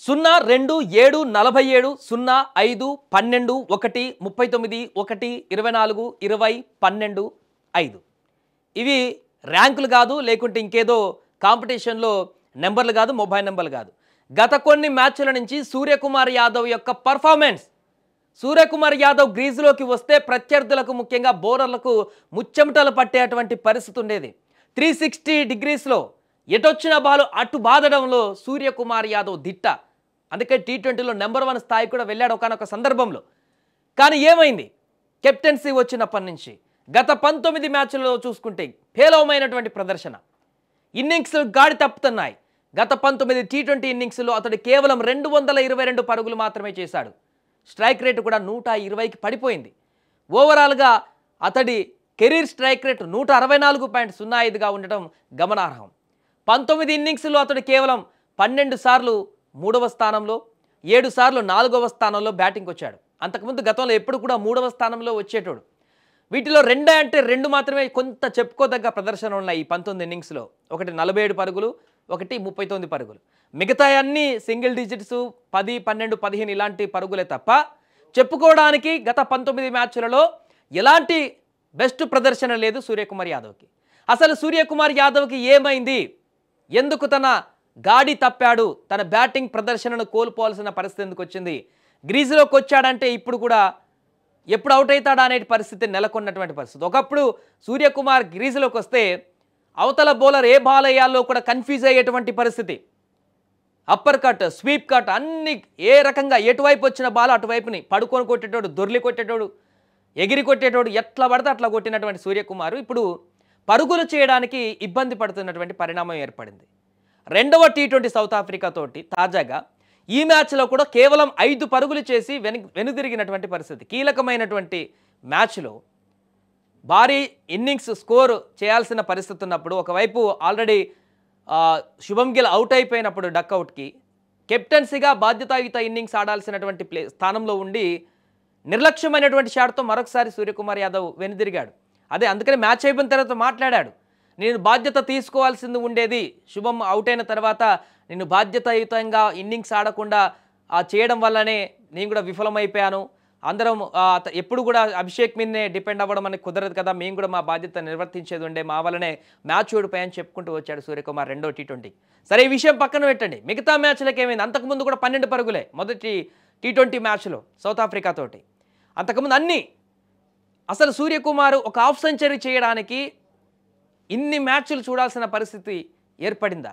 0-2-7-47-5 ఇవి ర్యాంకులు కాదు, లేకుంటే ఇంకేదో కాంపిటీషన్లో నెంబర్లు కాదు, మొబైల్ నెంబర్లు కాదు. గత కొన్ని మ్యాచ్ల నుంచి సూర్యకుమార్ యాదవ్ యొక్క పర్ఫార్మెన్స్, సూర్యకుమార్ యాదవ్ గ్రీజులోకి వస్తే ప్రత్యర్థులకు ముఖ్యంగా బౌలర్లకు ముచ్చెమటలు పట్టేటువంటి పరిస్థితి ఉండేది. 360 డిగ్రీస్లో ఎటొచ్చిన బాల్ అటు బాదడంలో సూర్యకుమార్ యాదవ్ దిట్ట. అందుకే టీ20లో నెంబర్ 1 స్థాయి కూడా వెళ్ళాడు ఒకానొక సందర్భంలో. కానీ ఏమైంది? కెప్టెన్సీ వచ్చినప్పటి నుంచి గత 19 మ్యాచ్లలో చూసుకుంటే పేలవమైనటువంటి ప్రదర్శన, ఇన్నింగ్స్ గాడి తప్పుతున్నాయి. గత 19 టీ20 ఇన్నింగ్స్లో అతడు కేవలం 222 పరుగులు మాత్రమే చేశాడు. స్ట్రైక్ రేటు కూడా 120కి పడిపోయింది. ఓవరాల్గా అతడి కెరీర్ స్ట్రైక్ రేటు 164.05గా ఉండటం గమనార్హం. 19 ఇన్నింగ్స్లో అతడు కేవలం 12 సార్లు 3వ స్థానంలో, 7 సార్లు 4వ స్థానంలో బ్యాటింగ్కి వచ్చాడు. అంతకుముందు గతంలో ఎప్పుడు కూడా 3వ స్థానంలో వచ్చేటోడు. వీటిలో 2 అంటే 2 మాత్రమే కొంత చెప్పుకోదగ్గ ప్రదర్శన ఉన్నాయి ఈ 19 ఇన్నింగ్స్లో. ఒకటి 47 పరుగులు, ఒకటి 39 పరుగులు. మిగతా అన్ని సింగిల్ డిజిట్స్ 10, 12, 15 ఇలాంటి పరుగులే తప్ప చెప్పుకోవడానికి గత 19 మ్యాచ్లలో ఎలాంటి బెస్ట్ ప్రదర్శన లేదు సూర్యకుమార్ యాదవ్కి. అసలు సూర్యకుమార్ యాదవ్కి ఏమైంది? ఎందుకు తన గాడి తప్పాడు? తన బ్యాటింగ్ ప్రదర్శనను కోల్పోవాల్సిన పరిస్థితి ఎందుకు వచ్చింది? గ్రీజులోకి వచ్చాడంటే ఇప్పుడు కూడా ఎప్పుడు అవుట్ అవుతాడా అనే పరిస్థితి నెలకొన్నటువంటి పరిస్థితి. ఒకప్పుడు సూర్యకుమార్ గ్రీజులోకి వస్తే అవతల బౌలర్ ఏ బాల్ వేయాలో కూడా కన్ఫ్యూజ్ అయ్యేటువంటి పరిస్థితి. అప్పర్ కట్, స్వీప్ కట్ అన్ని ఏ రకంగా ఎటువైపు వచ్చిన బాల్ అటువైపుని పడుకొని కొట్టేటోడు, దొర్లి కొట్టేటోడు, ఎగిరి కొట్టేటోడు, ఎట్లా పడితే అట్లా కొట్టినటువంటి సూర్యకుమార్ ఇప్పుడు పరుగులు చేయడానికి ఇబ్బంది పడుతున్నటువంటి పరిణామం ఏర్పడింది. రెండవ టీ20 సౌత్ ఆఫ్రికా తోటి తాజాగా ఈ మ్యాచ్లో కూడా కేవలం 5 పరుగులు చేసి వెనుదిరిగినటువంటి పరిస్థితి. కీలకమైనటువంటి మ్యాచ్లో భారీ ఇన్నింగ్స్ స్కోర్ చేయాల్సిన పరిస్థితి ఉన్నప్పుడు, ఒకవైపు ఆల్రెడీ శుభం గిల్ అవుట్ అయిపోయినప్పుడు డక్అవుట్కి కెప్టెన్సీగా బాధ్యతాయుత ఇన్నింగ్స్ ఆడాల్సినటువంటి స్థానంలో ఉండి నిర్లక్ష్యమైనటువంటి షాట్తో మరొకసారి సూర్యకుమార్ యాదవ్ వెనుదిరిగాడు. అందుకని మ్యాచ్ అయిపోయిన తర్వాత మాట్లాడాడు, నేను బాధ్యత తీసుకోవాల్సింది ఉండేది, శుభం అవుట్ అయిన తర్వాత నేను బాధ్యతాయుతంగా ఇన్నింగ్స్ ఆడకుండా చేయడం వల్లనే నేను కూడా విఫలమైపోయాను. అందరం ఎప్పుడు కూడా అభిషేక్ మీదనే డిపెండ్ అవ్వడం అనేది కుదరదు కదా, మేము కూడా మా బాధ్యత నిర్వర్తించేది ఉండే, మా వల్లనే మ్యాచ్ ఓడిపోయాయని చెప్పుకుంటూ వచ్చాడు సూర్యకుమార్ రెండో టీ20. సరే, ఈ విషయం పక్కన పెట్టండి. మిగతా మ్యాచ్లకు ఏమైంది? అంతకుముందు కూడా 12 పరుగులే మొదటి టీ20 మ్యాచ్లో సౌత్ ఆఫ్రికా తోటి. అంతకుముందు అన్నీ అసలు సూర్యకుమార్ ఒక హాఫ్ సెంచరీ చేయడానికి ఇన్ని మ్యాచ్లు చూడాల్సిన పరిస్థితి ఏర్పడిందా?